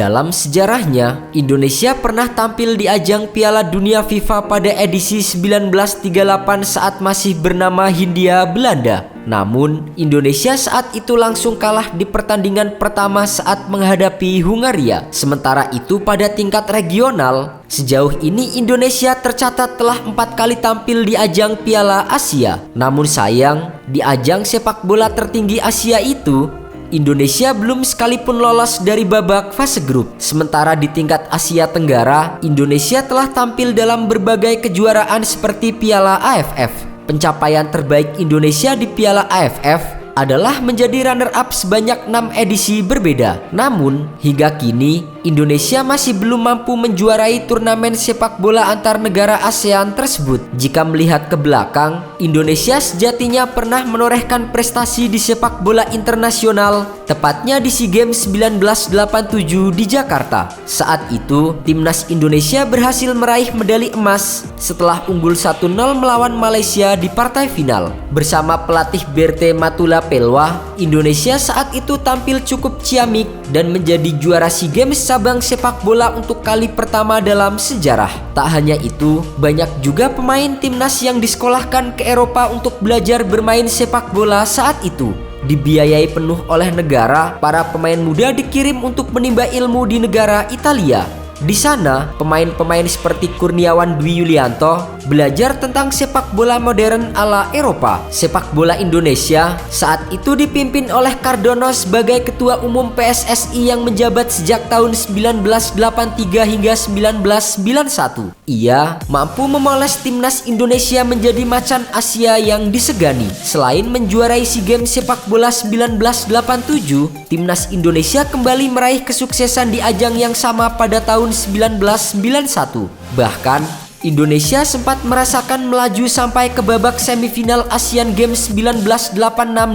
Dalam sejarahnya, Indonesia pernah tampil di ajang Piala Dunia FIFA pada edisi 1938 saat masih bernama Hindia Belanda. Namun, Indonesia saat itu langsung kalah di pertandingan pertama saat menghadapi Hungaria. Sementara itu pada tingkat regional, sejauh ini Indonesia tercatat telah 4 kali tampil di ajang Piala Asia. Namun sayang, di ajang sepak bola tertinggi Asia itu, Indonesia belum sekalipun lolos dari babak fase grup. Sementara di tingkat Asia Tenggara, Indonesia telah tampil dalam berbagai kejuaraan seperti Piala AFF. Pencapaian terbaik Indonesia di Piala AFF adalah menjadi runner-up sebanyak 6 edisi berbeda. Namun, hingga kini Indonesia masih belum mampu menjuarai turnamen sepak bola antar negara ASEAN tersebut. Jika melihat ke belakang, Indonesia sejatinya pernah menorehkan prestasi di sepak bola internasional, tepatnya di SEA Games 1987 di Jakarta. Saat itu, timnas Indonesia berhasil meraih medali emas setelah unggul 1-0 melawan Malaysia di partai final. Bersama pelatih Berthe Matula Pelwa, Indonesia saat itu tampil cukup ciamik dan menjadi juara SEA Games cabang sepak bola untuk kali pertama dalam sejarah. Tak hanya itu, banyak juga pemain timnas yang disekolahkan ke Eropa untuk belajar bermain sepak bola saat itu. Dibiayai penuh oleh negara, para pemain muda dikirim untuk menimba ilmu di negara Italia. Di sana, pemain-pemain seperti Kurniawan Dwi Yulianto belajar tentang sepak bola modern ala Eropa. Sepak bola Indonesia saat itu dipimpin oleh Cardono sebagai Ketua Umum PSSI yang menjabat sejak tahun 1983 hingga 1991. Ia mampu memoles timnas Indonesia menjadi macan Asia yang disegani. Selain menjuarai SEA Games sepak bola 1987, timnas Indonesia kembali meraih kesuksesan di ajang yang sama pada tahun 1991. Bahkan, Indonesia sempat merasakan melaju sampai ke babak semifinal Asian Games 1986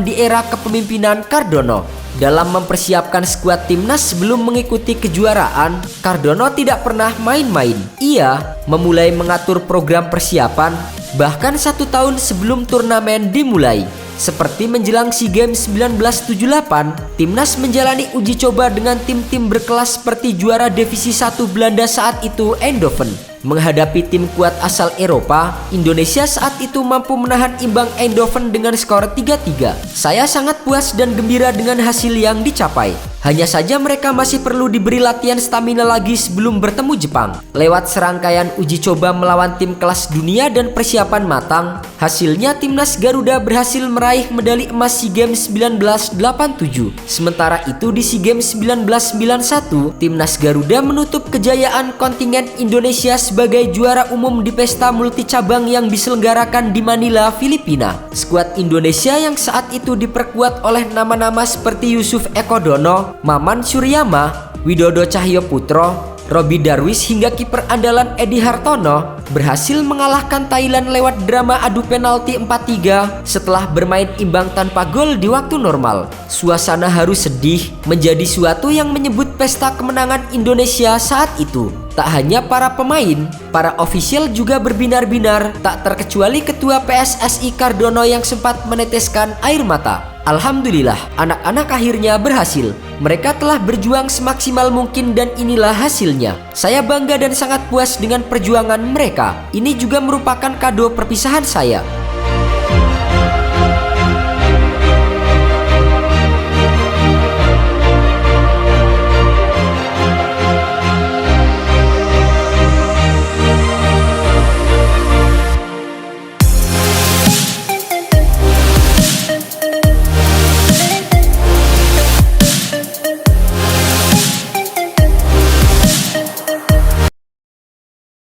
di era kepemimpinan Cardono. Dalam mempersiapkan skuad timnas sebelum mengikuti kejuaraan, Cardono tidak pernah main-main. Ia memulai mengatur program persiapan bahkan 1 tahun sebelum turnamen dimulai. Seperti menjelang SEA Games 1978, timnas menjalani uji coba dengan tim-tim berkelas seperti juara divisi 1 Belanda saat itu Eindhoven. Menghadapi tim kuat asal Eropa, Indonesia saat itu mampu menahan imbang Eindhoven dengan skor 3-3. Saya sangat puas dan gembira dengan hasil yang dicapai. Hanya saja mereka masih perlu diberi latihan stamina lagi sebelum bertemu Jepang. Lewat serangkaian uji coba melawan tim kelas dunia dan persiapan matang, hasilnya timnas Garuda berhasil meraih medali emas SEA Games 1987. Sementara itu di SEA Games 1991, timnas Garuda menutup kejayaan kontingen Indonesia sebagai juara umum di pesta multicabang yang diselenggarakan di Manila, Filipina. Skuad Indonesia yang saat itu diperkuat oleh nama-nama seperti Yusuf Eko Dono, Maman Suryama, Widodo Cahyoputro, Robby Darwis hingga kiper andalan Edi Hartono berhasil mengalahkan Thailand lewat drama adu penalti 4-3 setelah bermain imbang tanpa gol di waktu normal. Suasana haru sedih menjadi suatu yang menyebut pesta kemenangan Indonesia saat itu. Tak hanya para pemain, para ofisial juga berbinar-binar, tak terkecuali Ketua PSSI Cardono yang sempat meneteskan air mata. Alhamdulillah, anak-anak akhirnya berhasil. Mereka telah berjuang semaksimal mungkin dan inilah hasilnya. Saya bangga dan sangat puas dengan perjuangan mereka. Ini juga merupakan kado perpisahan saya.